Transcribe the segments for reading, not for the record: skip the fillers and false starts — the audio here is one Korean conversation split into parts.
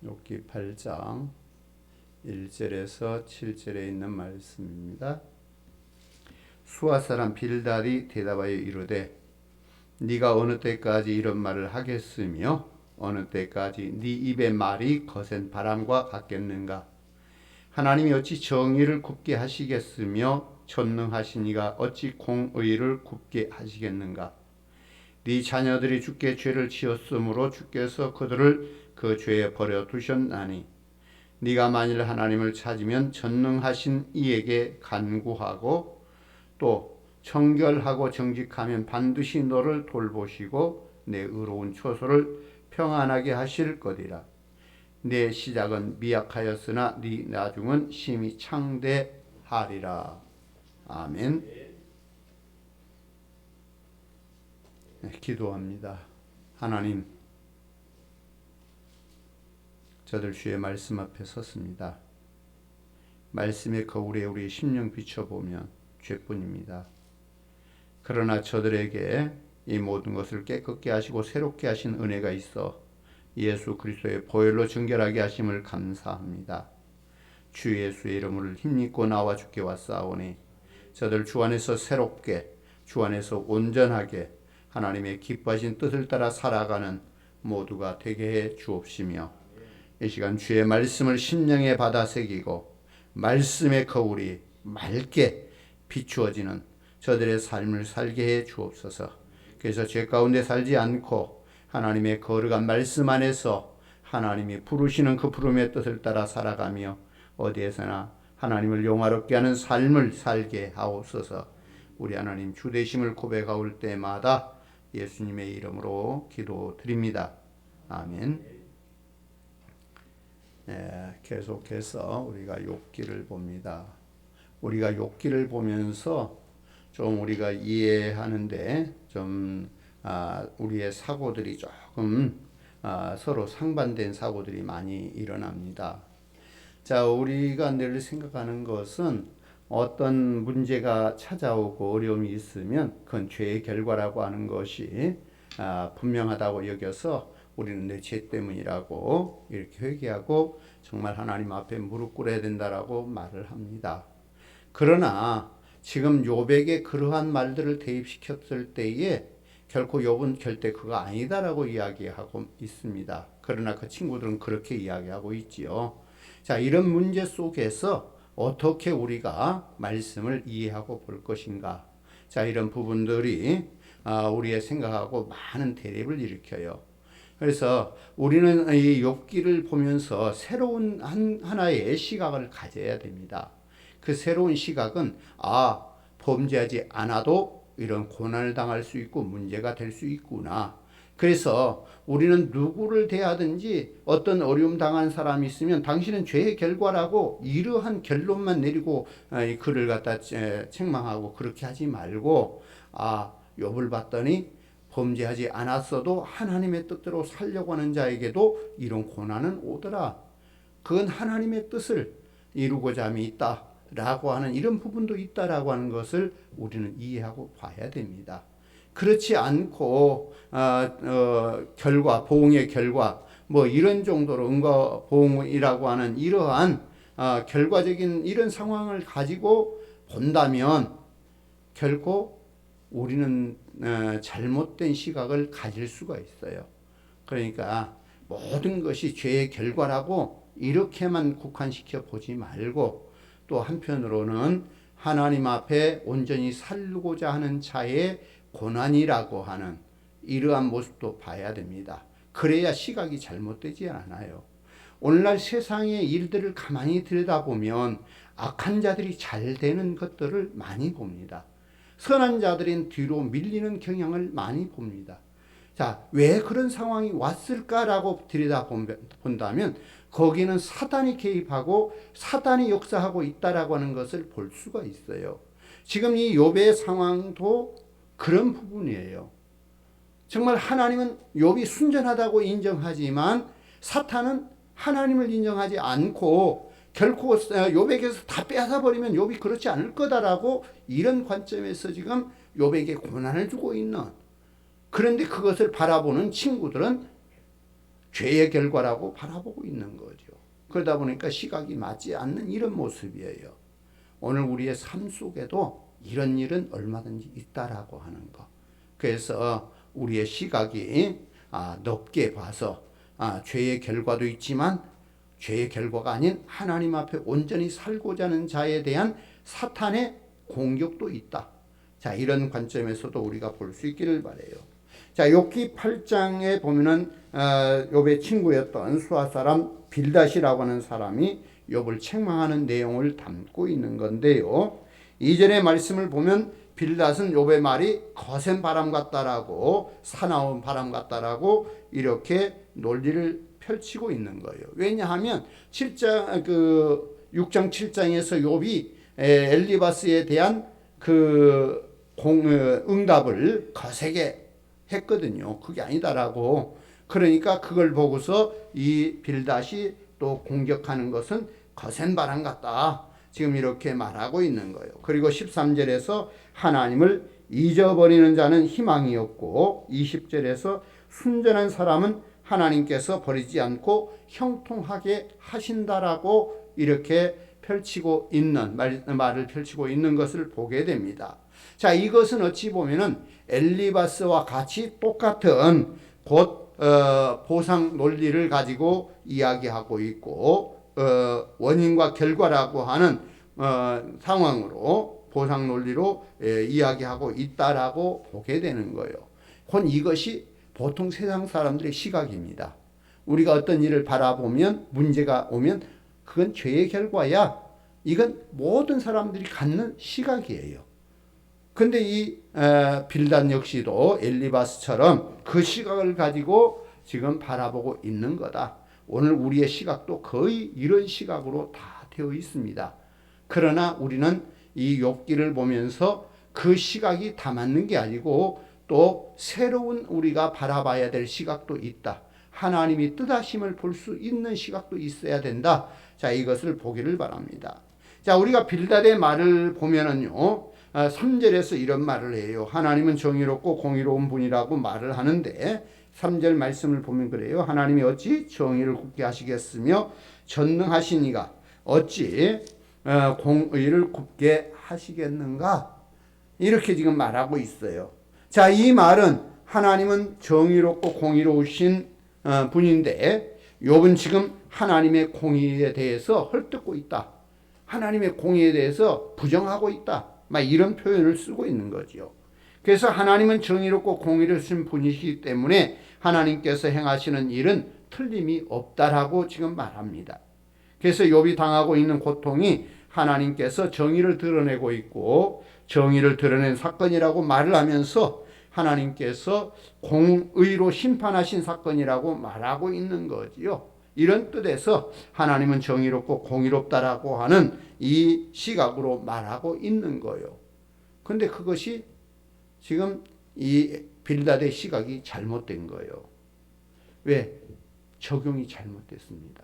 욥기 8장 1절에서 7절에 있는 말씀입니다. 수아 사람 빌달이 대답하여 이르되 네가 어느 때까지 이런 말을 하겠으며 어느 때까지 네 입의 말이 거센 바람과 같겠는가. 하나님이 어찌 정의를 굽게 하시겠으며 전능하신 이가 어찌 공의를 굽게 하시겠는가. 네 자녀들이 주께 죄를 지었으므로 주께서 그들을 그 죄에 버려 두셨나니 네가 만일 하나님을 찾으면 전능하신 이에게 간구하고 또 청결하고 정직하면 반드시 너를 돌보시고 내 의로운 처소를 평안하게 하실 것이라. 내 시작은 미약하였으나 네 나중은 심히 창대하리라. 아멘. 네, 기도합니다. 하나님, 저들 주의 말씀 앞에 섰습니다. 말씀의 거울에 우리의 심령 비춰보면 죄뿐입니다. 그러나 저들에게 이 모든 것을 깨끗게 하시고 새롭게 하신 은혜가 있어 예수 그리스도의 보혈로 정결하게 하심을 감사합니다. 주 예수의 이름을 힘입고 나와 주께 왔사오니 저들 주 안에서 새롭게, 주 안에서 온전하게 하나님의 기뻐하신 뜻을 따라 살아가는 모두가 되게 해 주옵시며 이 시간 주의 말씀을 심령에 받아 새기고 말씀의 거울이 맑게 비추어지는 저들의 삶을 살게 해 주옵소서. 그래서 죄 가운데 살지 않고 하나님의 거룩한 말씀 안에서 하나님이 부르시는 그 부름의 뜻을 따라 살아가며 어디에서나 하나님을 영화롭게 하는 삶을 살게 하옵소서. 우리 하나님 주 되심을 고백하올 때마다 예수님의 이름으로 기도드립니다. 아멘. 계속해서 우리가 욥기를 봅니다. 우리가 욥기를 보면서 좀 우리가 이해하는데 좀 우리의 사고들이 조금 서로 상반된 사고들이 많이 일어납니다. 자, 우리가 늘 생각하는 것은 어떤 문제가 찾아오고 어려움이 있으면 그건 죄의 결과라고 하는 것이 분명하다고 여겨서 우리는 내 죄 때문이라고 이렇게 회개하고 정말 하나님 앞에 무릎 꿇어야 된다라고 말을 합니다. 그러나 지금 욥에게 그러한 말들을 대입시켰을 때에 결코 욥은 절대 그거 아니다라고 이야기하고 있습니다. 그러나 그 친구들은 그렇게 이야기하고 있지요. 자, 이런 문제 속에서 어떻게 우리가 말씀을 이해하고 볼 것인가. 자, 이런 부분들이 우리의 생각하고 많은 대립을 일으켜요. 그래서 우리는 이 욥기를 보면서 새로운 하나의 시각을 가져야 됩니다. 그 새로운 시각은 범죄하지 않아도 이런 고난을 당할 수 있고 문제가 될 수 있구나. 그래서 우리는 누구를 대하든지 어떤 어려움 당한 사람이 있으면 당신은 죄의 결과라고 이러한 결론만 내리고 그를 갖다 책망하고 그렇게 하지 말고 욥을 봤더니 범죄하지 않았어도 하나님의 뜻대로 살려고 하는 자에게도 이런 고난은 오더라. 그건 하나님의 뜻을 이루고자 함이 있다 라고 하는 이런 부분도 있다라고 하는 것을 우리는 이해하고 봐야 됩니다. 그렇지 않고 결과, 보응의 결과 뭐 이런 정도로 은과 보응이라고 하는 이러한 결과적인 이런 상황을 가지고 본다면 결코 우리는 잘못된 시각을 가질 수가 있어요. 그러니까 모든 것이 죄의 결과라고 이렇게만 국한시켜 보지 말고 또 한편으로는 하나님 앞에 온전히 살고자 하는 자의 고난이라고 하는 이러한 모습도 봐야 됩니다. 그래야 시각이 잘못되지 않아요. 오늘날 세상의 일들을 가만히 들여다보면 악한 자들이 잘 되는 것들을 많이 봅니다. 선한 자들은 뒤로 밀리는 경향을 많이 봅니다. 자, 왜 그런 상황이 왔을까라고 들여다본다면 거기는 사단이 개입하고 사단이 역사하고 있다라고 하는 것을 볼 수가 있어요. 지금 이 욥의 상황도 그런 부분이에요. 정말 하나님은 욥이 순전하다고 인정하지만 사탄은 하나님을 인정하지 않고 결코 욥에게서 다 빼앗아버리면 욥이 그렇지 않을 거다라고 이런 관점에서 지금 욥에게 고난을 주고 있는, 그런데 그것을 바라보는 친구들은 죄의 결과라고 바라보고 있는 거죠. 그러다 보니까 시각이 맞지 않는 이런 모습이에요. 오늘 우리의 삶 속에도 이런 일은 얼마든지 있다라고 하는 거. 그래서 우리의 시각이 넓게 봐서 죄의 결과도 있지만 죄의 결과가 아닌 하나님 앞에 온전히 살고자 하는 자에 대한 사탄의 공격도 있다. 자, 이런 관점에서도 우리가 볼 수 있기를 바라요. 자, 욥기 8장에 보면은 욥의 친구였던 수아 사람 빌닷이라고 하는 사람이 욥을 책망하는 내용을 담고 있는 건데요. 2절의 말씀을 보면 빌닷은 욥의 말이 거센 바람 같다라고, 사나운 바람 같다라고 이렇게 논리를 펼치고 있는 거예요. 왜냐하면 6장 7장에서 욥이 엘리바스에 대한 응답을 거세게 했거든요. 그게 아니다라고. 그러니까 그걸 보고서 이 빌닷이 또 공격하는 것은 거센 바람 같다. 지금 이렇게 말하고 있는 거예요. 그리고 13절에서 하나님을 잊어버리는 자는 희망이 없고 20절에서 순전한 사람은 하나님께서 버리지 않고 형통하게 하신다라고 이렇게 펼치고 있는 말을 펼치고 있는 것을 보게 됩니다. 자, 이것은 어찌 보면은 엘리바스와 같이 똑같은 곧 보상 논리를 가지고 이야기하고 있고 원인과 결과라고 하는 상황으로 보상 논리로 이야기하고 있다라고 보게 되는 거예요. 곧 이것이 보통 세상 사람들의 시각입니다. 우리가 어떤 일을 바라보면 문제가 오면 그건 죄의 결과야. 이건 모든 사람들이 갖는 시각이에요. 근데 이 빌닷 역시도 엘리바스처럼 그 시각을 가지고 지금 바라보고 있는 거다. 오늘 우리의 시각도 거의 이런 시각으로 다 되어 있습니다. 그러나 우리는 이 욥기를 보면서 그 시각이 다 맞는 게 아니고 또 새로운 우리가 바라봐야 될 시각도 있다. 하나님이 뜻하심을 볼 수 있는 시각도 있어야 된다. 자, 이것을 보기를 바랍니다. 자, 우리가 빌닷의 말을 보면은요, 3절에서 이런 말을 해요. 하나님은 정의롭고 공의로운 분이라고 말을 하는데 3절 말씀을 보면 그래요. 하나님이 어찌 정의를 굽게 하시겠으며 전능하시니가 어찌 공의를 굽게 하시겠는가? 이렇게 지금 말하고 있어요. 자, 이 말은 하나님은 정의롭고 공의로우신 분인데 욥은 지금 하나님의 공의에 대해서 헐뜯고 있다. 하나님의 공의에 대해서 부정하고 있다. 막 이런 표현을 쓰고 있는 거죠. 그래서 하나님은 정의롭고 공의로우신 분이시기 때문에 하나님께서 행하시는 일은 틀림이 없다라고 지금 말합니다. 그래서 욥이 당하고 있는 고통이 하나님께서 정의를 드러내고 있고 정의를 드러낸 사건이라고 말을 하면서 하나님께서 공의로 심판하신 사건이라고 말하고 있는 거지요. 이런 뜻에서 하나님은 정의롭고 공의롭다라고 하는 이 시각으로 말하고 있는 거예요. 근데 그것이 지금 이 빌닷의 시각이 잘못된 거예요. 왜? 적용이 잘못됐습니다.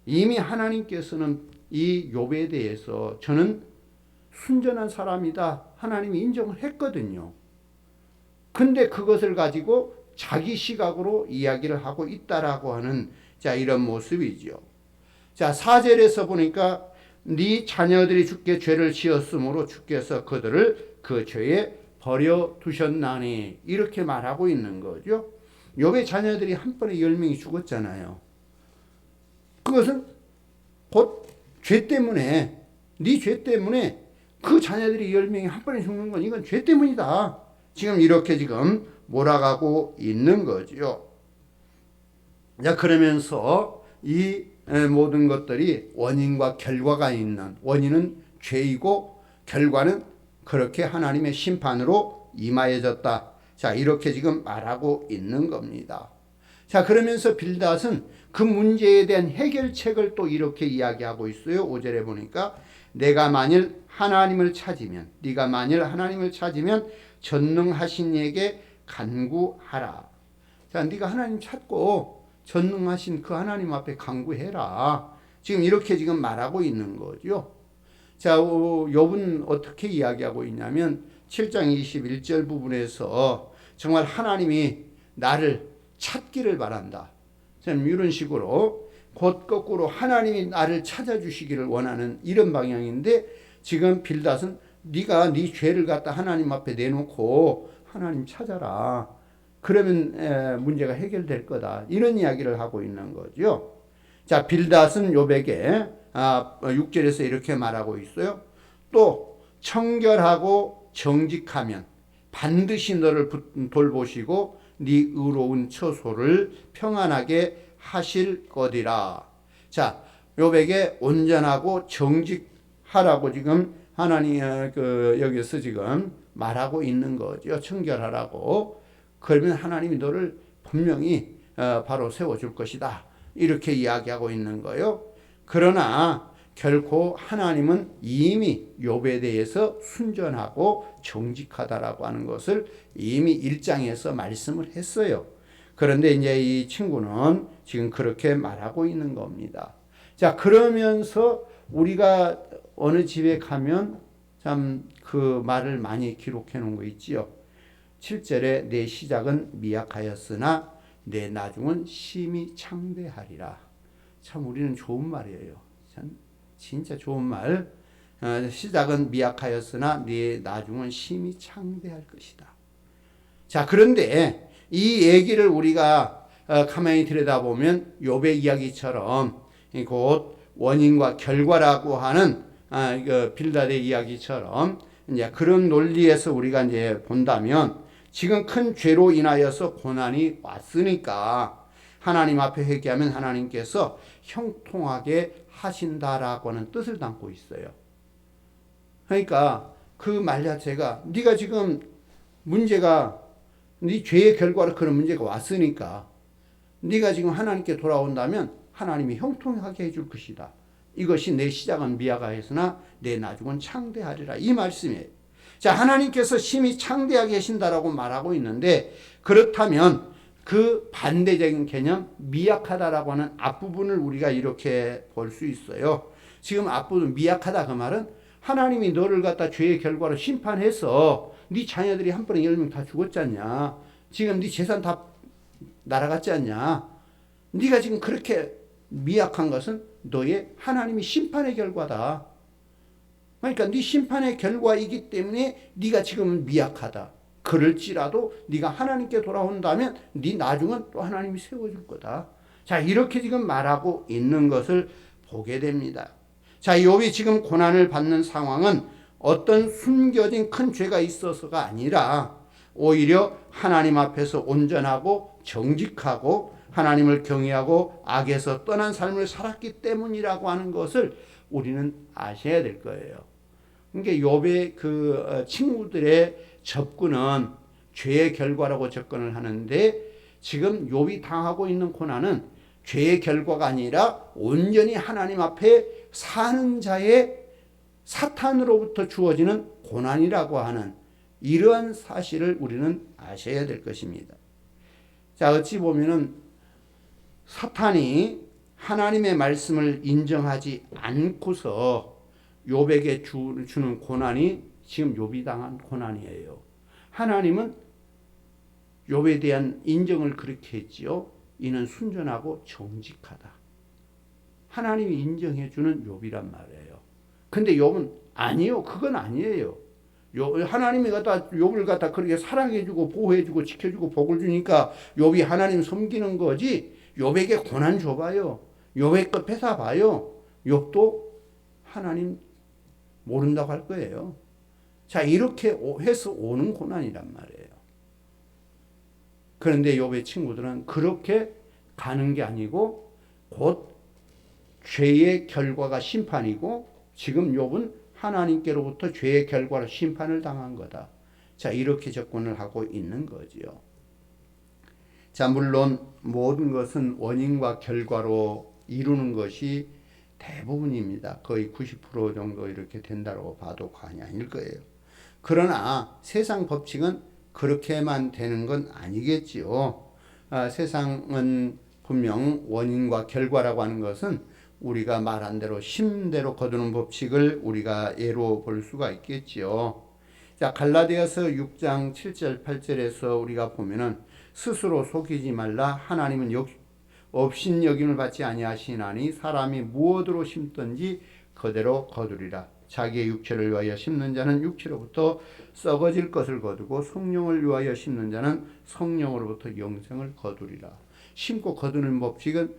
이미 하나님께서는 이 욥에 대해서 저는 순전한 사람이다. 하나님이 인정을 했거든요. 근데 그것을 가지고 자기 시각으로 이야기를 하고 있다라고 하는 자, 이런 모습이죠. 자, 4절에서 보니까 네 자녀들이 주께 죄를 지었으므로 주께서 그들을 그 죄에 버려 두셨나니 이렇게 말하고 있는 거죠. 욥의 자녀들이 한 번에 10명이 죽었잖아요. 그것은 곧 죄 때문에 네 죄 때문에 그 자녀들이 10명이 한 번에 죽는 건 이건 죄 때문이다. 지금 이렇게 지금 몰아가고 있는 거죠. 자, 그러면서 이 모든 것들이 원인과 결과가 있는, 원인은 죄이고 결과는 그렇게 하나님의 심판으로 임하여졌다. 자, 이렇게 지금 말하고 있는 겁니다. 자, 그러면서 빌닷은 그 문제에 대한 해결책을 또 이렇게 이야기하고 있어요. 5절에 보니까 내가 만일 하나님을 찾으면, 네가 만일 하나님을 찾으면 전능하신 이에게 간구하라. 자, 네가 하나님 찾고 전능하신 그 하나님 앞에 간구해라. 지금 이렇게 지금 말하고 있는 거죠. 자, 욥은 어떻게 이야기하고 있냐면 7장 21절 부분에서 정말 하나님이 나를 찾기를 바란다. 참 이런 식으로 곧 거꾸로 하나님이 나를 찾아주시기를 원하는 이런 방향인데 지금 빌닷은 네가 네 죄를 갖다 하나님 앞에 내놓고 하나님 찾아라. 그러면 문제가 해결될 거다. 이런 이야기를 하고 있는 거죠. 자, 빌닷은 욥에게 6절에서 이렇게 말하고 있어요. 또 청결하고 정직하면 반드시 너를 돌보시고 네 의로운 처소를 평안하게 하실 거리라. 자, 욥에게 온전하고 정직하라고 지금 하나님 여기서 지금 말하고 있는 거죠. 청결하라고. 그러면 하나님이 너를 분명히 바로 세워줄 것이다. 이렇게 이야기하고 있는 거예요. 그러나 결코 하나님은 이미 욥에 대해서 순전하고 정직하다라고 하는 것을 이미 1장에서 말씀을 했어요. 그런데 이제 이 친구는 지금 그렇게 말하고 있는 겁니다. 자, 그러면서 우리가 어느 집에 가면 참 그 말을 많이 기록해 놓은 거 있지요. 7절에 내 시작은 미약하였으나 내 나중은 심히 창대하리라. 참 우리는 좋은 말이에요. 참 진짜 좋은 말. 시작은 미약하였으나 네 나중은 심히 창대할 것이다. 자, 그런데 이 얘기를 우리가 가만히 들여다보면 욥의 이야기처럼 곧 원인과 결과라고 하는 빌닷의 이야기처럼 이제 그런 논리에서 우리가 이제 본다면 지금 큰 죄로 인하여서 고난이 왔으니까 하나님 앞에 회개하면 하나님께서 형통하게 하신다라고 하는 뜻을 담고 있어요. 그러니까 그 말 자체가 네가 지금 문제가 네 죄의 결과로 그런 문제가 왔으니까 네가 지금 하나님께 돌아온다면 하나님이 형통하게 해줄 것이다. 이것이 내 시작은 미약하였으나 내 나중은 창대하리라. 이 말씀이에요. 자, 하나님께서 심히 창대하게 하신다라고 말하고 있는데 그렇다면 그 반대적인 개념 미약하다라고 하는 앞부분을 우리가 이렇게 볼 수 있어요. 지금 앞부분 미약하다 그 말은 하나님이 너를 갖다 죄의 결과로 심판해서 네 자녀들이 한 번에 10명 다 죽었지 않냐. 지금 네 재산 다 날아갔지 않냐. 네가 지금 그렇게 미약한 것은 너의 하나님이 심판의 결과다. 그러니까 네 심판의 결과이기 때문에 네가 지금 미약하다. 그럴지라도 네가 하나님께 돌아온다면 네 나중은 또 하나님이 세워줄 거다. 자, 이렇게 지금 말하고 있는 것을 보게 됩니다. 자, 욥이 지금 고난을 받는 상황은 어떤 숨겨진 큰 죄가 있어서가 아니라 오히려 하나님 앞에서 온전하고 정직하고 하나님을 경외하고 악에서 떠난 삶을 살았기 때문이라고 하는 것을 우리는 아셔야 될 거예요. 그러니까 욥의 그 친구들의 접근은 죄의 결과라고 접근을 하는데 지금 욥이 당하고 있는 고난은 죄의 결과가 아니라 온전히 하나님 앞에 사는 자의 사탄으로부터 주어지는 고난이라고 하는 이러한 사실을 우리는 아셔야 될 것입니다. 자, 어찌 보면은 사탄이 하나님의 말씀을 인정하지 않고서 욥에게 주는 고난이 지금 욥이 당한 고난이에요. 하나님은 욥에 대한 인정을 그렇게 했지요. 이는 순전하고 정직하다. 하나님이 인정해 주는 욥이란 말이에요. 근데 욥은 아니요. 그건 아니에요. 하나님이 욥을 갖다 그렇게 사랑해주고 보호해주고 지켜주고 복을 주니까 욥이 하나님 섬기는 거지. 욥에게 고난 줘봐요. 욥의 것 뺏어봐요. 욥도 하나님 모른다고 할 거예요. 자, 이렇게 해서 오는 고난이란 말이에요. 그런데 욥의 친구들은 그렇게 가는 게 아니고 곧 죄의 결과가 심판이고 지금 욥은 하나님께로부터 죄의 결과로 심판을 당한 거다. 자, 이렇게 접근을 하고 있는 거지요. 자, 물론 모든 것은 원인과 결과로 이루는 것이 대부분입니다. 거의 90% 정도 이렇게 된다고 봐도 과언이 아닐 거예요. 그러나 세상 법칙은 그렇게만 되는 건 아니겠지요. 세상은 분명 원인과 결과라고 하는 것은 우리가 말한 대로 심대로 거두는 법칙을 우리가 예로 볼 수가 있겠지요. 자, 갈라디아서 6장 7절 8절에서 우리가 보면은 스스로 속이지 말라. 하나님은 업신여김을 받지 아니하시나니 사람이 무엇으로 심든지 그대로 거두리라. 자기의 육체를 위하여 심는 자는 육체로부터 썩어질 것을 거두고 성령을 위하여 심는 자는 성령으로부터 영생을 거두리라. 심고 거두는 법칙은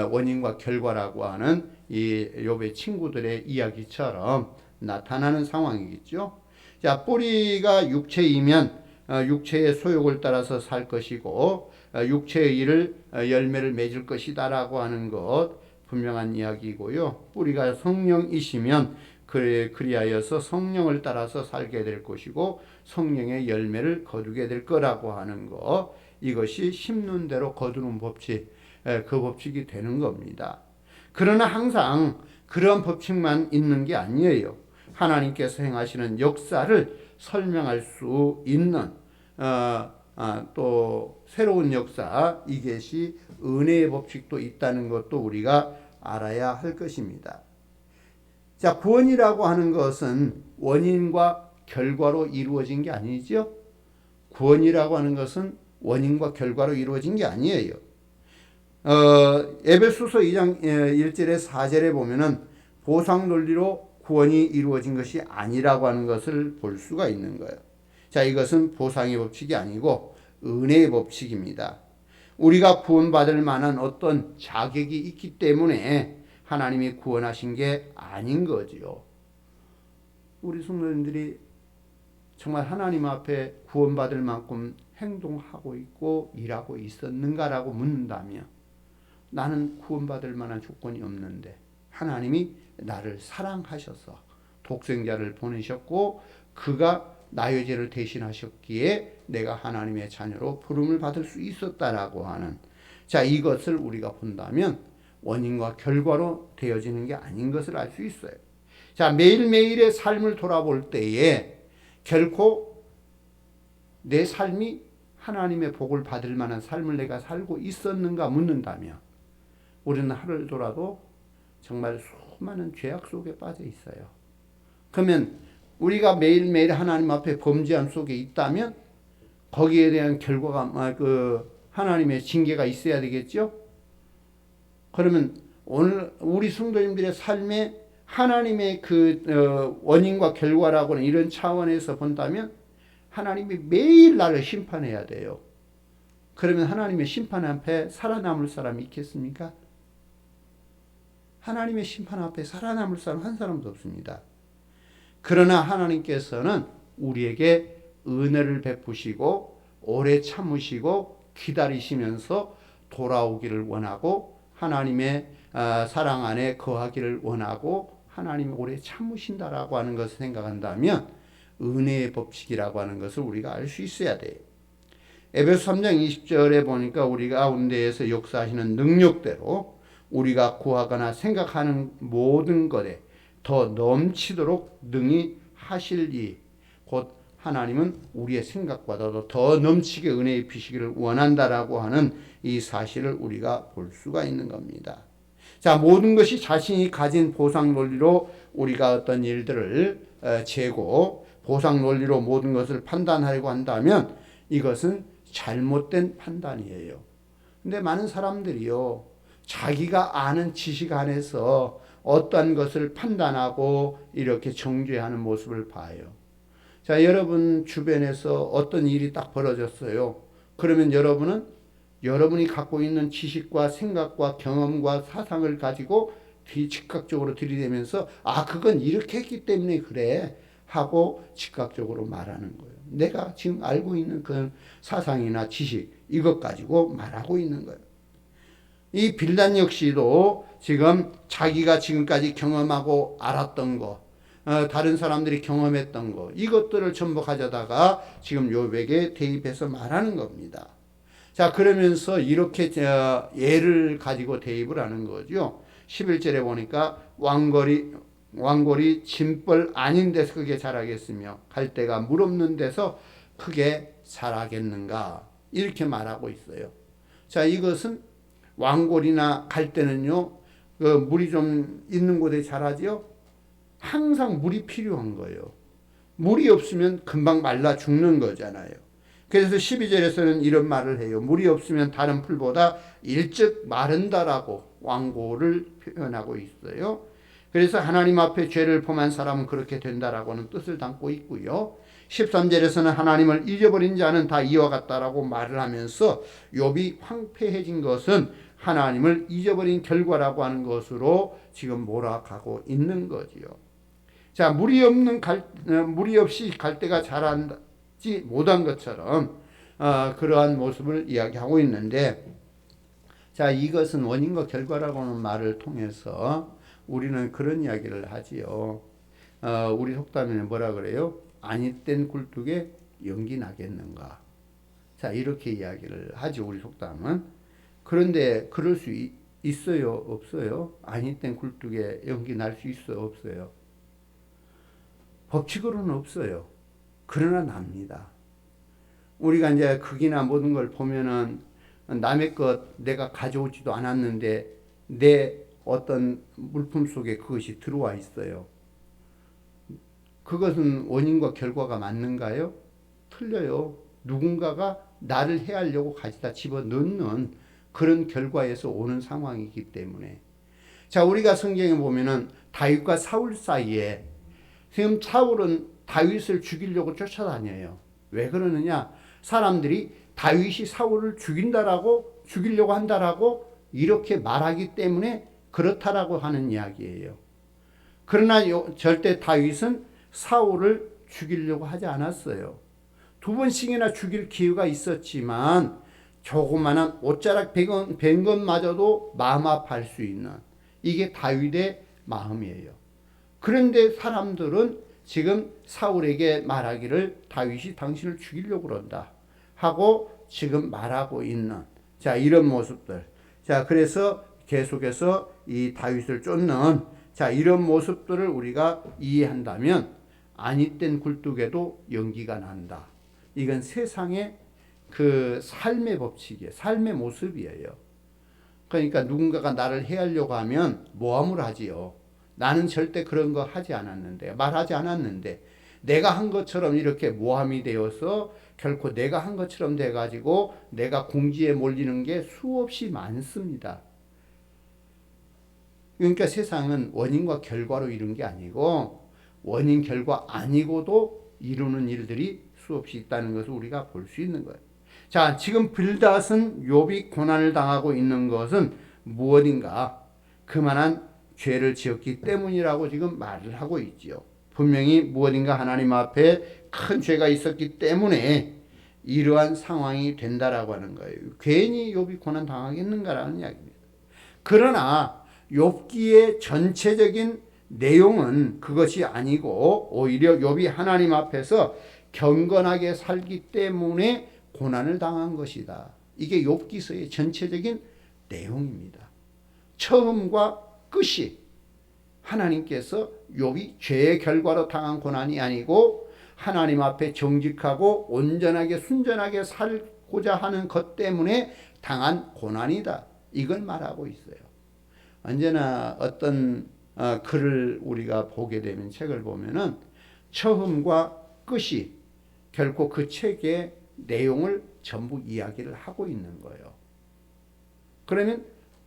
원인과 결과라고 하는 이 욥의 친구들의 이야기처럼 나타나는 상황이겠죠. 자, 뿌리가 육체이면 육체의 소욕을 따라서 살 것이고 육체의 일을 열매를 맺을 것이다라고 하는 것 분명한 이야기이고요. 뿌리가 성령이시면 그리하여서 성령을 따라서 살게 될 것이고 성령의 열매를 거두게 될 거라고 하는 것, 이것이 심는 대로 거두는 법칙, 그 법칙이 되는 겁니다. 그러나 항상 그런 법칙만 있는 게 아니에요. 하나님께서 행하시는 역사를 설명할 수 있는 또 새로운 역사, 이것이 은혜의 법칙도 있다는 것도 우리가 알아야 할 것입니다. 자, 구원이라고 하는 것은 원인과 결과로 이루어진 게 아니죠. 구원이라고 하는 것은 원인과 결과로 이루어진 게 아니에요. 에베소서 2장 1절에 4절에 보면은 보상 논리로 구원이 이루어진 것이 아니라고 하는 것을 볼 수가 있는 거예요. 자, 이것은 보상의 법칙이 아니고 은혜의 법칙입니다. 우리가 구원받을 만한 어떤 자격이 있기 때문에 하나님이 구원하신 게 아닌 거지요. 우리 성도님들이 정말 하나님 앞에 구원받을 만큼 행동하고 있고 일하고 있었는가라고 묻는다면 나는 구원받을 만한 조건이 없는데 하나님이 나를 사랑하셔서 독생자를 보내셨고 그가 나의 죄를 대신하셨기에 내가 하나님의 자녀로 부름을 받을 수 있었다라고 하는, 자, 이것을 우리가 본다면 원인과 결과로 되어지는 게 아닌 것을 알 수 있어요. 자, 매일매일의 삶을 돌아볼 때에 결코 내 삶이 하나님의 복을 받을 만한 삶을 내가 살고 있었는가 묻는다면 우리는 하루를 돌아도 정말 수많은 죄악 속에 빠져 있어요. 그러면 우리가 매일매일 하나님 앞에 범죄함 속에 있다면 거기에 대한 결과가 하나님의 징계가 있어야 되겠죠. 그러면 오늘 우리 성도님들의 삶에 하나님의 원인과 결과라고는 이런 차원에서 본다면 하나님이 매일 나를 심판해야 돼요. 그러면 하나님의 심판 앞에 살아남을 사람이 있겠습니까? 하나님의 심판 앞에 살아남을 사람 한 사람도 없습니다. 그러나 하나님께서는 우리에게 은혜를 베푸시고 오래 참으시고 기다리시면서 돌아오기를 원하고 하나님의 사랑 안에 거하기를 원하고 하나님이 오래 참으신다라고 하는 것을 생각한다면 은혜의 법칙이라고 하는 것을 우리가 알 수 있어야 돼요. 에베소 3장 20절에 보니까 우리 가운데에서 역사하시는 능력대로 우리가 구하거나 생각하는 모든 것에 더 넘치도록 능히 하실이, 곧 하나님은 우리의 생각보다도 더 넘치게 은혜 입히시기를 원한다라고 하는 이 사실을 우리가 볼 수가 있는 겁니다. 자, 모든 것이 자신이 가진 보상 논리로 우리가 어떤 일들을 재고 보상 논리로 모든 것을 판단하려고 한다면 이것은 잘못된 판단이에요. 근데 많은 사람들이요, 자기가 아는 지식 안에서 어떠한 것을 판단하고 이렇게 정죄하는 모습을 봐요. 자, 여러분 주변에서 어떤 일이 딱 벌어졌어요. 그러면 여러분이 갖고 있는 지식과 생각과 경험과 사상을 가지고 즉각적으로 들이대면서 그건 이렇게 했기 때문에 그래 하고 즉각적으로 말하는 거예요. 내가 지금 알고 있는 그 사상이나 지식 이것 가지고 말하고 있는 거예요. 이 빌단 역시도 지금 자기가 지금까지 경험하고 알았던 거, 다른 사람들이 경험했던 거, 이것들을 전부 가져다가 지금 욥에게 대입해서 말하는 겁니다. 자, 그러면서 이렇게 예를 가지고 대입을 하는 거죠. 11절에 보니까 왕골이 짐벌 아닌 데서 크게 자라겠으며 갈대가 물 없는 데서 크게 자라겠는가, 이렇게 말하고 있어요. 자, 이것은 왕골이나 갈대는요, 물이 좀 있는 곳에 자라지요. 항상 물이 필요한 거예요. 물이 없으면 금방 말라 죽는 거잖아요. 그래서 12절에서는 이런 말을 해요. 물이 없으면 다른 풀보다 일찍 마른다라고 완고를 표현하고 있어요. 그래서 하나님 앞에 죄를 범한 사람은 그렇게 된다라고는 뜻을 담고 있고요. 13절에서는 하나님을 잊어버린 자는 다 이와 같다라고 말을 하면서 욥이 황폐해진 것은 하나님을 잊어버린 결과라고 하는 것으로 지금 몰아가고 있는 거지요. 자, 물이 없이 갈대가 자라지 못한 것처럼 그러한 모습을 이야기하고 있는데, 자, 이것은 원인과 결과라고 하는 말을 통해서 우리는 그런 이야기를 하지요. 우리 속담에는 뭐라 그래요? 아니 땐 굴뚝에 연기 나겠는가. 자, 이렇게 이야기를 하죠, 우리 속담은. 그런데 그럴 수 있어요, 없어요? 아니 땐 굴뚝에 연기 날 수 있어요, 없어요? 법칙으로는 없어요. 그러나 납니다. 우리가 이제 극이나 모든 걸 보면은 남의 것 내가 가져오지도 않았는데 내 어떤 물품 속에 그것이 들어와 있어요. 그것은 원인과 결과가 맞는가요? 틀려요. 누군가가 나를 해하려고 가져다 집어넣는 그런 결과에서 오는 상황이기 때문에. 자, 우리가 성경에 보면은 다윗과 사울 사이에 지금 사울은 다윗을 죽이려고 쫓아다녀요. 왜 그러느냐? 사람들이 다윗이 사울을 죽이려고 한다라고 이렇게 말하기 때문에 그렇다라고 하는 이야기예요. 그러나 절대 다윗은 사울을 죽이려고 하지 않았어요. 2번씩이나 죽일 기회가 있었지만 조그마한 옷자락 벤 것마저도 마음 아파할 수 있는, 이게 다윗의 마음이에요. 그런데 사람들은 지금 사울에게 말하기를 다윗이 당신을 죽이려고 그런다 하고 지금 말하고 있는, 자, 이런 모습들. 자, 그래서 계속해서 이 다윗을 쫓는, 자, 이런 모습들을 우리가 이해한다면 아니 땐 굴뚝에도 연기가 난다. 이건 세상의 그 삶의 법칙이에요. 삶의 모습이에요. 그러니까 누군가가 나를 해하려고 하면 모함을 하지요. 나는 절대 그런 거 하지 않았는데, 말하지 않았는데, 내가 한 것처럼 이렇게 모함이 되어서 결코 내가 한 것처럼 돼가지고 내가 공지에 몰리는 게 수없이 많습니다. 그러니까 세상은 원인과 결과로 이룬 게 아니고 원인 결과 아니고도 이루는 일들이 수없이 있다는 것을 우리가 볼 수 있는 거예요. 자, 지금 빌닷은 욥이 고난을 당하고 있는 것은 무엇인가? 그만한 죄를 지었기 때문이라고 지금 말을 하고 있지요. 분명히 무엇인가 하나님 앞에 큰 죄가 있었기 때문에 이러한 상황이 된다라고 하는 거예요. 괜히 욥이 고난 당하겠는가라는 이야기입니다. 그러나 욥기의 전체적인 내용은 그것이 아니고 오히려 욥이 하나님 앞에서 경건하게 살기 때문에 고난을 당한 것이다. 이게 욥기서의 전체적인 내용입니다. 처음과 끝이 하나님께서 욥이 죄의 결과로 당한 고난이 아니고 하나님 앞에 정직하고 온전하게 순전하게 살고자 하는 것 때문에 당한 고난이다. 이걸 말하고 있어요. 언제나 어떤 글을 우리가 보게 되면, 책을 보면은 처음과 끝이 결코 그 책의 내용을 전부 이야기를 하고 있는 거예요. 그러면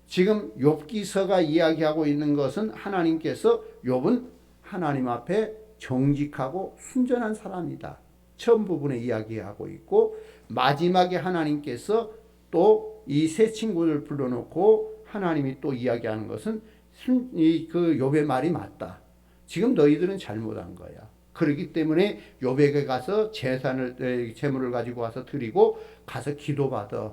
지금 욥기서가 이야기하고 있는 것은 하나님께서 욥은 하나님 앞에 정직하고 순전한 사람이다. 처음 부분에 이야기하고 있고 마지막에 하나님께서 또 이 세 친구를 불러놓고 하나님이 또 이야기하는 것은 그 욥의 말이 맞다. 지금 너희들은 잘못한 거야. 그렇기 때문에 욥에게 가서 재물을 가지고 와서 드리고 가서 기도받아.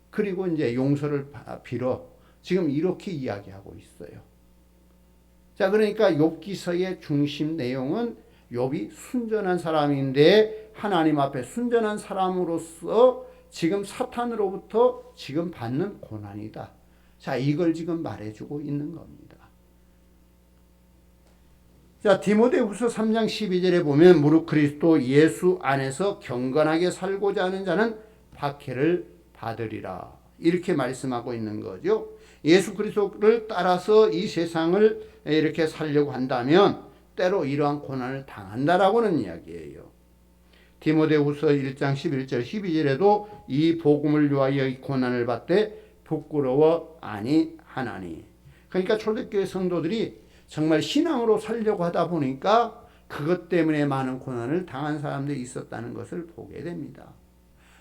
그리고 이제 용서를 빌어. 지금 이렇게 이야기하고 있어요. 자, 그러니까 욥기서의 중심 내용은 욥이 순전한 사람인데 하나님 앞에 순전한 사람으로서 지금 사탄으로부터 지금 받는 고난이다. 자, 이걸 지금 말해주고 있는 겁니다. 자, 디모데후서 3장 12절에 보면 무릇 그리스도 예수 안에서 경건하게 살고자 하는 자는 박해를 받으리라. 이렇게 말씀하고 있는 거죠. 예수 그리스도를 따라서 이 세상을 이렇게 살려고 한다면 때로 이러한 고난을 당한다라고는 이야기예요. 디모데후서 1장 11절 12절에도 이 복음을 위하여 이 고난을 받되 부끄러워 아니하나니. 그러니까 초대교회 성도들이 정말 신앙으로 살려고 하다 보니까 그것 때문에 많은 고난을 당한 사람들이 있었다는 것을 보게 됩니다.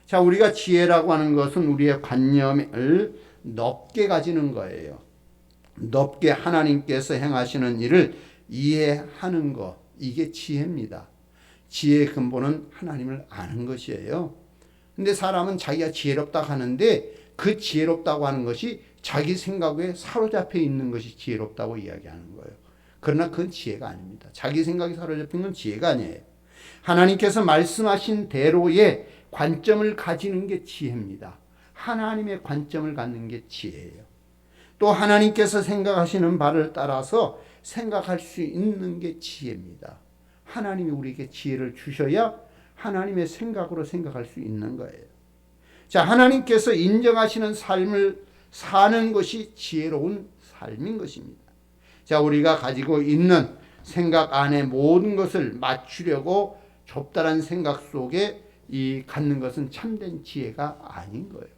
자, 우리가 지혜라고 하는 것은 우리의 관념을 넓게 가지는 거예요. 넓게 하나님께서 행하시는 일을 이해하는 것, 이게 지혜입니다. 지혜의 근본은 하나님을 아는 것이에요. 근데 사람은 자기가 지혜롭다고 하는데 그 지혜롭다고 하는 것이 자기 생각에 사로잡혀 있는 것이 지혜롭다고 이야기하는 거예요. 그러나 그건 지혜가 아닙니다. 자기 생각이 사로잡힌 건 지혜가 아니에요. 하나님께서 말씀하신 대로의 관점을 가지는 게 지혜입니다. 하나님의 관점을 갖는 게 지혜예요. 또 하나님께서 생각하시는 바를 따라서 생각할 수 있는 게 지혜입니다. 하나님이 우리에게 지혜를 주셔야 하나님의 생각으로 생각할 수 있는 거예요. 자, 하나님께서 인정하시는 삶을 사는 것이 지혜로운 삶인 것입니다. 자, 우리가 가지고 있는 생각 안에 모든 것을 맞추려고 좁다란 생각 속에 갖는 것은 참된 지혜가 아닌 거예요.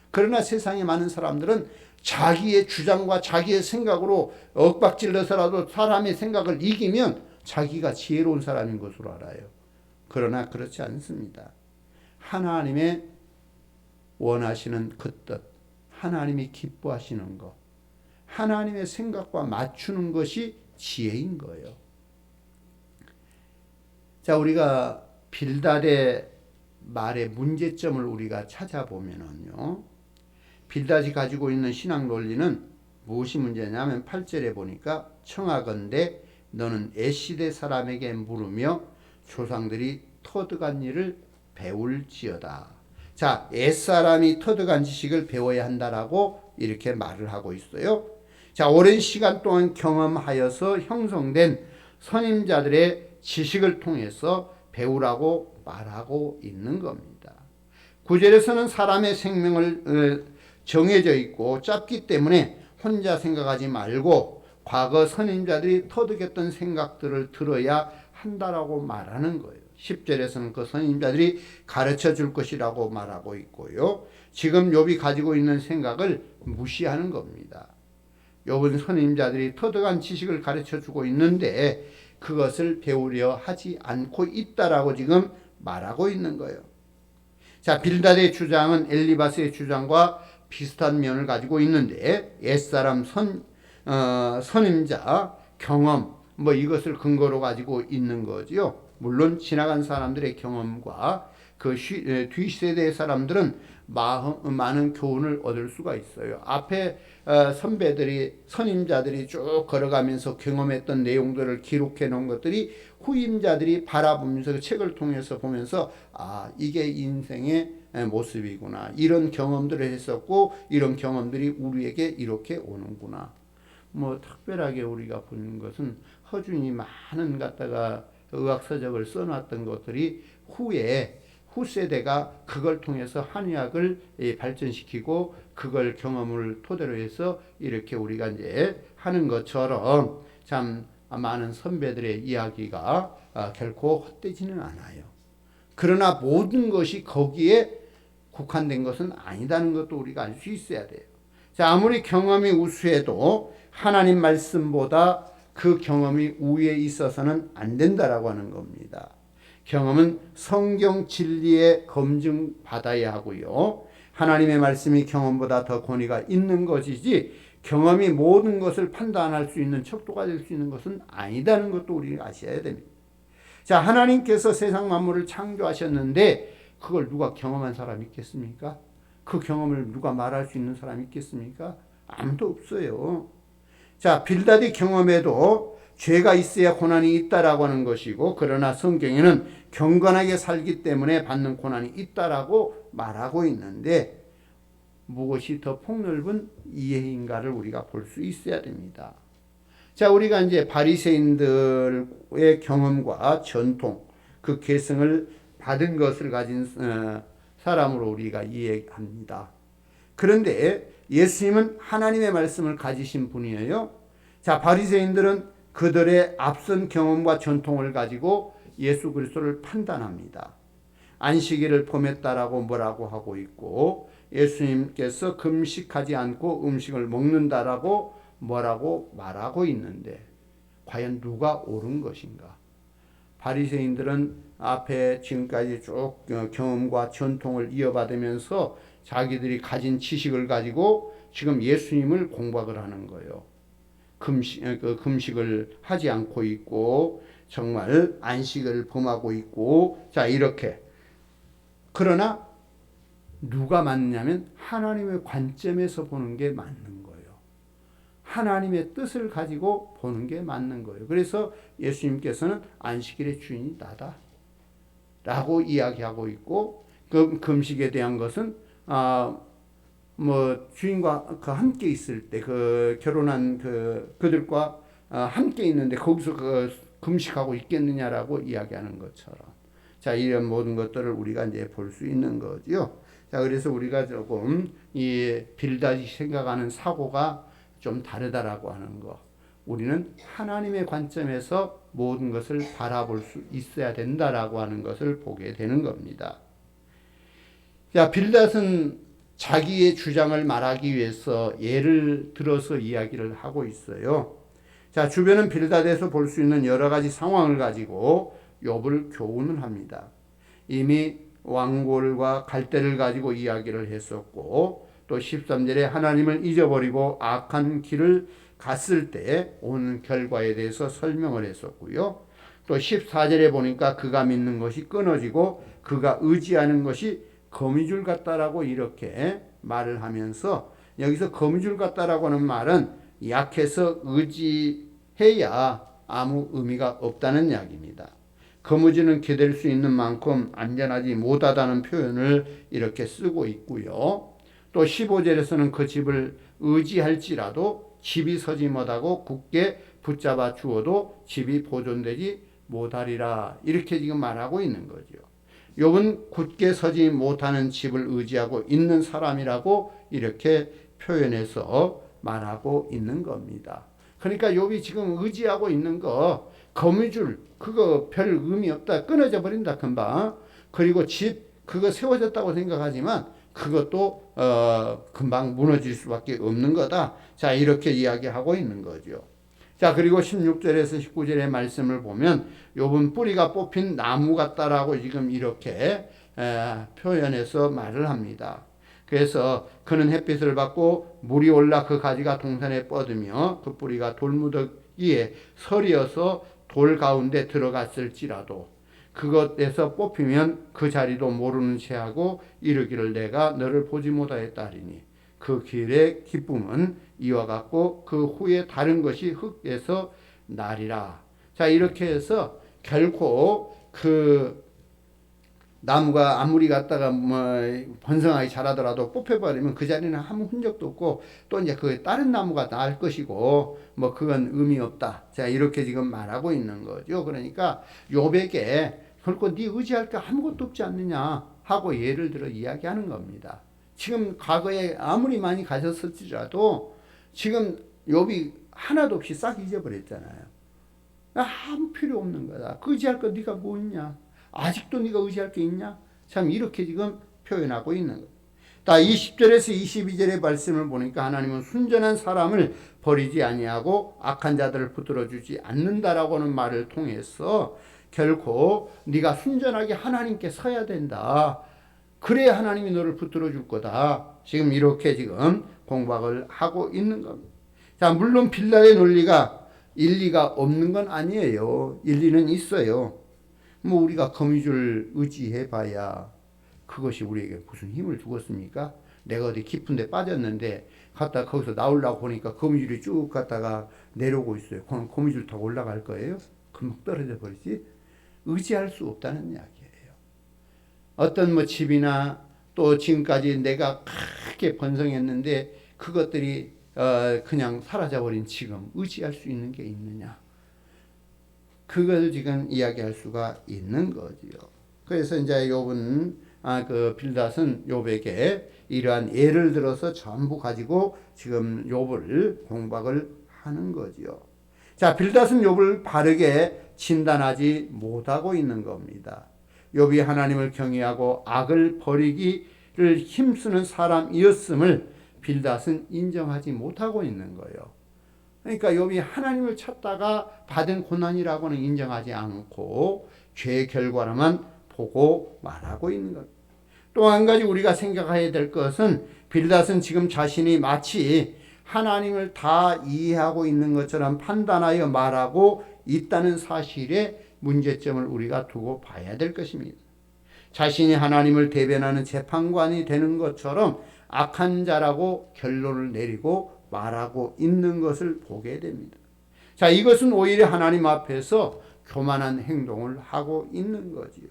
그러나 세상에 많은 사람들은 자기의 주장과 자기의 생각으로 엇박질러서라도 사람의 생각을 이기면 자기가 지혜로운 사람인 것으로 알아요. 그러나 그렇지 않습니다. 하나님의 원하시는 그 뜻, 하나님이 기뻐하시는 것, 하나님의 생각과 맞추는 것이 지혜인 거예요. 자, 우리가 빌닷의 말의 문제점을 우리가 찾아보면요, 빌닷이 가지고 있는 신앙 논리는 무엇이 문제냐면 8절에 보니까 청하건대 너는 애시대 사람에게 물으며 조상들이 터득한 일을 배울지어다. 자, 옛사람이 터득한 지식을 배워야 한다라고 이렇게 말을 하고 있어요. 자, 오랜 시간 동안 경험하여서 형성된 선임자들의 지식을 통해서 배우라고 말하고 있는 겁니다. 9절에서는 사람의 생명을 정해져 있고 짧기 때문에 혼자 생각하지 말고 과거 선임자들이 터득했던 생각들을 들어야 한다라고 말하는 거예요. 10절에서는 그 선임자들이 가르쳐 줄 것이라고 말하고 있고요. 지금 욥이 가지고 있는 생각을 무시하는 겁니다. 욥은 선임자들이 터득한 지식을 가르쳐 주고 있는데 그것을 배우려 하지 않고 있다라고 지금 말하고 있는 거예요. 자, 빌닷의 주장은 엘리바스의 주장과 비슷한 면을 가지고 있는데 옛사람 선임자 경험 이것을 근거로 가지고 있는 거지요. 물론 지나간 사람들의 경험과 그 뒷세대의 사람들은 많은 교훈을 얻을 수가 있어요. 앞에 선배들이 선임자들이 쭉 걸어가면서 경험했던 내용들을 기록해 놓은 것들이 후임자들이 바라보면서 그 책을 통해서 보면서 이게 인생의 모습이구나. 이런 경험들을 했었고 이런 경험들이 우리에게 이렇게 오는구나. 특별하게 우리가 보는 것은 허준이 많은 갖다가 의학서적을 써놨던 것들이 후세대가 그걸 통해서 한의학을 발전시키고 그걸 경험을 토대로 해서 이렇게 우리가 이제 하는 것처럼 참 많은 선배들의 이야기가 결코 헛되지는 않아요. 그러나 모든 것이 거기에 국한된 것은 아니다는 것도 우리가 알 수 있어야 돼요. 자, 아무리 경험이 우수해도 하나님 말씀보다 그 경험이 우위에 있어서는 안 된다라고 하는 겁니다. 경험은 성경 진리에 검증받아야 하고요. 하나님의 말씀이 경험보다 더 권위가 있는 것이지 경험이 모든 것을 판단할 수 있는 척도가 될 수 있는 것은 아니다는 것도 우리가 아셔야 됩니다. 자, 하나님께서 세상 만물을 창조하셨는데 그걸 누가 경험한 사람이 있겠습니까? 그 경험을 누가 말할 수 있는 사람이 있겠습니까? 아무도 없어요. 자, 빌닷이 경험에도 죄가 있어야 고난이 있다라고 하는 것이고 그러나 성경에는 경건하게 살기 때문에 받는 고난이 있다라고 말하고 있는데 무엇이 더 폭넓은 이해인가를 우리가 볼 수 있어야 됩니다. 자, 우리가 이제 바리새인들의 경험과 전통, 그 계승을 받은 것을 가진 사람으로 우리가 이해합니다. 그런데 예수님은 하나님의 말씀을 가지신 분이에요. 자, 바리새인들은 그들의 앞선 경험과 전통을 가지고 예수 그리스도를 판단합니다. 안식일을 범했다라고 뭐라고 하고 있고, 예수님께서 금식하지 않고 음식을 먹는다라고 뭐라고 말하고 있는데, 과연 누가 옳은 것인가? 바리새인들은 앞에 지금까지 쭉 경험과 전통을 이어받으면서 자기들이 가진 지식을 가지고 지금 예수님을 공박을 하는 거예요. 금식을 하지 않고 있고 정말 안식을 범하고 있고, 자 이렇게. 그러나 누가 맞느냐면 하나님의 관점에서 보는 게 맞는 거예요. 하나님의 뜻을 가지고 보는 게 맞는 거예요. 그래서 예수님께서는 안식일의 주인이 나다 라고 이야기하고 있고, 그 금식에 대한 것은 뭐 주인과 그 함께 있을 때, 그 결혼한 그들과 함께 있는데 거기서 그 금식하고 있겠느냐라고 이야기하는 것처럼, 자 이런 모든 것들을 우리가 이제 볼 수 있는 거죠. 자 그래서 우리가 조금 이 빌닷이 생각하는 사고가 좀 다르다라고 하는 거, 우리는 하나님의 관점에서 모든 것을 바라볼 수 있어야 된다라고 하는 것을 보게 되는 겁니다. 자 빌닷은 자기의 주장을 말하기 위해서 예를 들어서 이야기를 하고 있어요. 자, 주변은 빌닷에서 볼 수 있는 여러 가지 상황을 가지고 욥을 교훈을 합니다. 이미 왕골과 갈대를 가지고 이야기를 했었고, 또 13절에 하나님을 잊어버리고 악한 길을 갔을 때 온 결과에 대해서 설명을 했었고요. 또 14절에 보니까 그가 믿는 것이 끊어지고 그가 의지하는 것이 거미줄 같다라고 이렇게 말을 하면서, 여기서 거미줄 같다라고 하는 말은 약해서 의지해야 아무 의미가 없다는 이야기입니다. 거미줄은 기댈 수 있는 만큼 안전하지 못하다는 표현을 이렇게 쓰고 있고요. 또 15절에서는 그 집을 의지할지라도 집이 서지 못하고 굳게 붙잡아 주어도 집이 보존되지 못하리라, 이렇게 지금 말하고 있는 거죠. 욥은 굳게 서지 못하는 집을 의지하고 있는 사람이라고 이렇게 표현해서 말하고 있는 겁니다. 그러니까 욥이 지금 의지하고 있는 거, 거미줄 그거 별 의미 없다, 끊어져 버린다 금방. 그리고 집 그거 세워졌다고 생각하지만 그것도 금방 무너질 수밖에 없는 거다. 자 이렇게 이야기하고 있는 거죠. 자 그리고 16절에서 19절의 말씀을 보면 욥은 뿌리가 뽑힌 나무 같다라고 지금 이렇게 표현해서 말을 합니다. 그래서 그는 햇빛을 받고 물이 올라 그 가지가 동산에 뻗으며 그 뿌리가 돌무더기에 서리어서 돌 가운데 들어갔을지라도 그것에서 뽑히면 그 자리도 모르는 채하고 이르기를 내가 너를 보지 못하였다리니 그 길의 기쁨은 이와 같고 그 후에 다른 것이 흙에서 나리라. 자 이렇게 해서 결코 그 나무가 아무리 갖다가 뭐 번성하게 자라더라도 뽑혀버리면 그 자리는 아무 흔적도 없고, 또 이제 그 다른 나무가 날 것이고 뭐 그건 의미 없다. 자 이렇게 지금 말하고 있는 거죠. 그러니까 욥에게 결코 네 의지할 게 아무것도 없지 않느냐 하고 예를 들어 이야기하는 겁니다. 지금 과거에 아무리 많이 가졌을지라도 지금 욥이 하나도 없이 싹 잊어버렸잖아요. 아무 필요 없는 거다. 의지할 거 네가 뭐 있냐? 아직도 네가 의지할 게 있냐? 참 이렇게 지금 표현하고 있는 거예요. 20절에서 22절의 말씀을 보니까 하나님은 순전한 사람을 버리지 아니하고 악한 자들을 붙들어 주지 않는다라고 하는 말을 통해서 결코 네가 순전하게 하나님께 서야 된다. 그래야 하나님이 너를 붙들어 줄 거다. 지금 이렇게 지금 공박을 하고 있는 겁니다. 자, 물론 빌닷의 논리가 일리가 없는 건 아니에요. 일리는 있어요. 뭐 우리가 거미줄 의지해 봐야 그것이 우리에게 무슨 힘을 주겠습니까? 내가 어디 깊은 데 빠졌는데 갔다 거기서 나오려고 보니까 거미줄이 쭉 갔다가 내려오고 있어요. 그럼 거미줄 타고 올라갈 거예요? 금방 떨어져 버리지? 의지할 수 없다는 이야기예요. 어떤 뭐 집이나 또 지금까지 내가 크게 번성했는데 그것들이 그냥 사라져버린 지금 의지할 수 있는 게 있느냐? 그걸 지금 이야기할 수가 있는 거지요. 그래서 이제 욥은 그 빌닷은 욥에게 이러한 예를 들어서 전부 가지고 지금 욥을 공박을 하는 거지요. 자, 빌닷은 욥을 바르게 진단하지 못하고 있는 겁니다. 욥이 하나님을 경외하고 악을 버리기를 힘쓰는 사람이었음을 빌닷은 인정하지 못하고 있는 거예요. 그러니까 욥이 하나님을 찾다가 받은 고난이라고는 인정하지 않고 죄의 결과로만 보고 말하고 있는 것. 또 한 가지 우리가 생각해야 될 것은 빌닷은 지금 자신이 마치 하나님을 다 이해하고 있는 것처럼 판단하여 말하고 있다는 사실에 문제점을 우리가 두고 봐야 될 것입니다. 자신이 하나님을 대변하는 재판관이 되는 것처럼 악한 자라고 결론을 내리고 말하고 있는 것을 보게 됩니다. 자, 이것은 오히려 하나님 앞에서 교만한 행동을 하고 있는 거지요.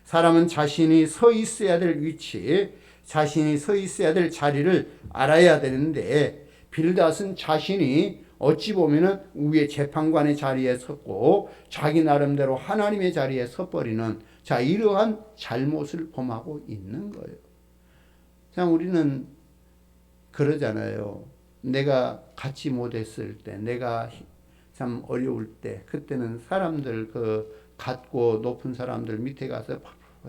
사람은 자신이 서 있어야 될 위치, 자신이 서 있어야 될 자리를 알아야 되는데 빌닷은 자신이 어찌 보면은 위에 재판관의 자리에 섰고 자기 나름대로 하나님의 자리에 서버리는 자, 이러한 잘못을 범하고 있는 거예요. 참 우리는 그러잖아요. 내가 갖지 못했을 때, 내가 참 어려울 때, 그때는 사람들 갖고 높은 사람들 밑에 가서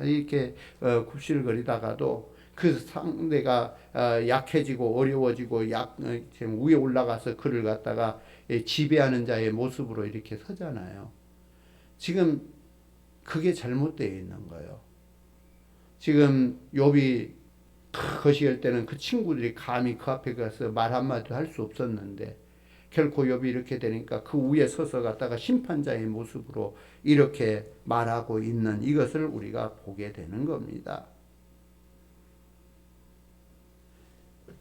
이렇게 굽실거리다가도 그 상대가 약해지고 어려워지고 위에 올라가서 그를 갖다가 지배하는 자의 모습으로 이렇게 서잖아요. 지금 그게 잘못되어 있는 거예요. 지금 욥이 거시기할 때는 그 친구들이 감히 그 앞에 가서 말 한마디도 할 수 없었는데 결코 욥이 이렇게 되니까 그 위에 서서 갔다가 심판자의 모습으로 이렇게 말하고 있는 이것을 우리가 보게 되는 겁니다.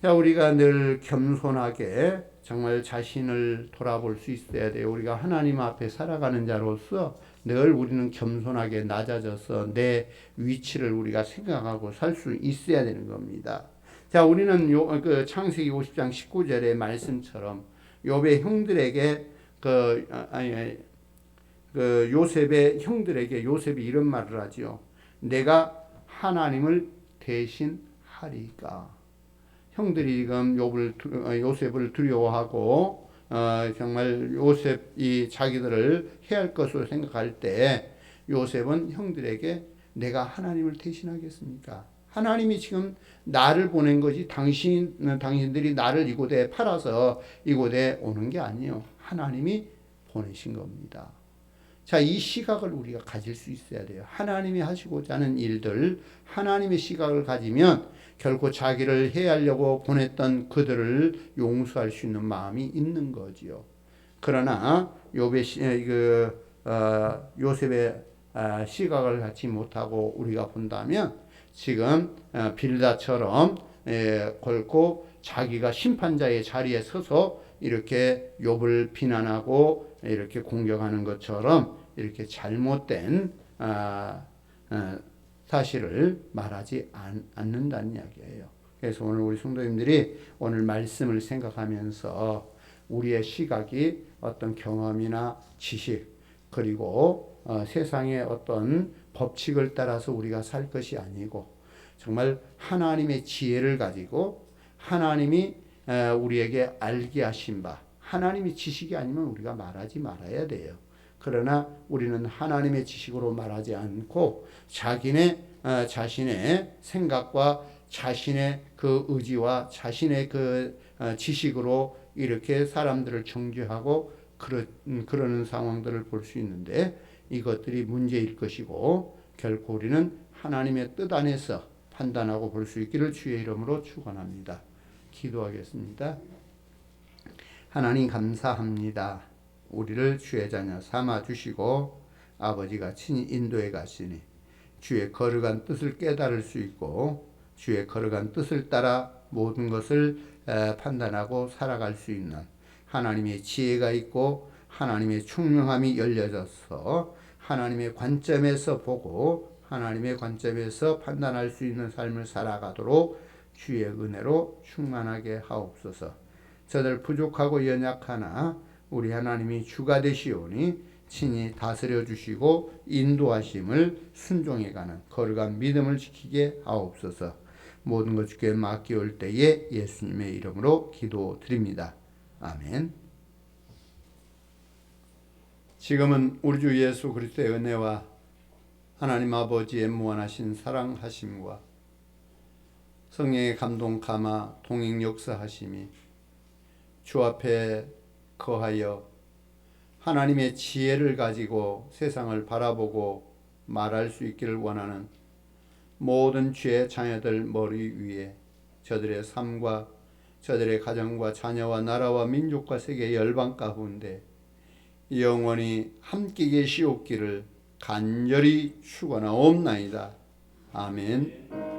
자, 우리가 늘 겸손하게 정말 자신을 돌아볼 수 있어야 돼요. 우리가 하나님 앞에 살아가는 자로서 늘 우리는 겸손하게 낮아져서 내 위치를 우리가 생각하고 살 수 있어야 되는 겁니다. 자, 우리는 창세기 50장 19절의 말씀처럼 욥의 형들에게 요셉의 형들에게 요셉이 이런 말을 하지요. 내가 하나님을 대신하리까. 형들이 지금 요셉을 두려워하고 정말 요셉이 자기들을 해할 것으로 생각할 때 요셉은 형들에게 내가 하나님을 대신하겠습니까? 하나님이 지금 나를 보낸 거지 당신들이 나를 이곳에 팔아서 이곳에 오는 게 아니에요. 하나님이 보내신 겁니다. 자, 이 시각을 우리가 가질 수 있어야 돼요. 하나님이 하시고자 하는 일들, 하나님의 시각을 가지면 결코 자기를 해하려고 보냈던 그들을 용서할 수 있는 마음이 있는 거지요. 그러나 요셉의 시각을 갖지 못하고 우리가 본다면 지금 빌닷처럼 결코 자기가 심판자의 자리에 서서 이렇게 욥을 비난하고 이렇게 공격하는 것처럼 이렇게 잘못된 사실을 말하지 않는다는 이야기예요. 그래서 오늘 우리 성도님들이 오늘 말씀을 생각하면서 우리의 시각이 어떤 경험이나 지식 그리고 세상의 어떤 법칙을 따라서 우리가 살 것이 아니고 정말 하나님의 지혜를 가지고 하나님이 우리에게 알게 하신 바 하나님의 지식이 아니면 우리가 말하지 말아야 돼요. 그러나 우리는 하나님의 지식으로 말하지 않고 자신의 생각과 자신의 그 의지와 자신의 그 지식으로 이렇게 사람들을 정죄하고 그러는 상황들을 볼 수 있는데 이것들이 문제일 것이고 결코 우리는 하나님의 뜻 안에서 판단하고 볼 수 있기를 주의 이름으로 축원합니다. 기도하겠습니다. 하나님 감사합니다. 우리를 주의 자녀 삼아 주시고 아버지가 친히 인도해 가시니 주의 거룩한 뜻을 깨달을 수 있고 주의 거룩한 뜻을 따라 모든 것을 판단하고 살아갈 수 있는 하나님의 지혜가 있고 하나님의 총명함이 열려져서 하나님의 관점에서 보고 하나님의 관점에서 판단할 수 있는 삶을 살아가도록 주의 은혜로 충만하게 하옵소서. 저들 부족하고 연약하나 우리 하나님이 주가 되시오니 친히 다스려 주시고 인도하심을 순종해가는 거룩한 믿음을 지키게 하옵소서. 모든 것 주께 맡겨올 때에 예수님의 이름으로 기도드립니다. 아멘. 지금은 우리 주 예수 그리스도의 은혜와 하나님 아버지의 무한하신 사랑하심과 성령의 감동 감화 동행 역사하심이 주 앞에 거하여 하나님의 지혜를 가지고 세상을 바라보고 말할 수 있기를 원하는 모든 주의 자녀들 머리 위에 저들의 삶과 저들의 가정과 자녀와 나라와 민족과 세계 열방 가운데 영원히 함께 계시옵기를 간절히 축원하옵나이다. 아멘.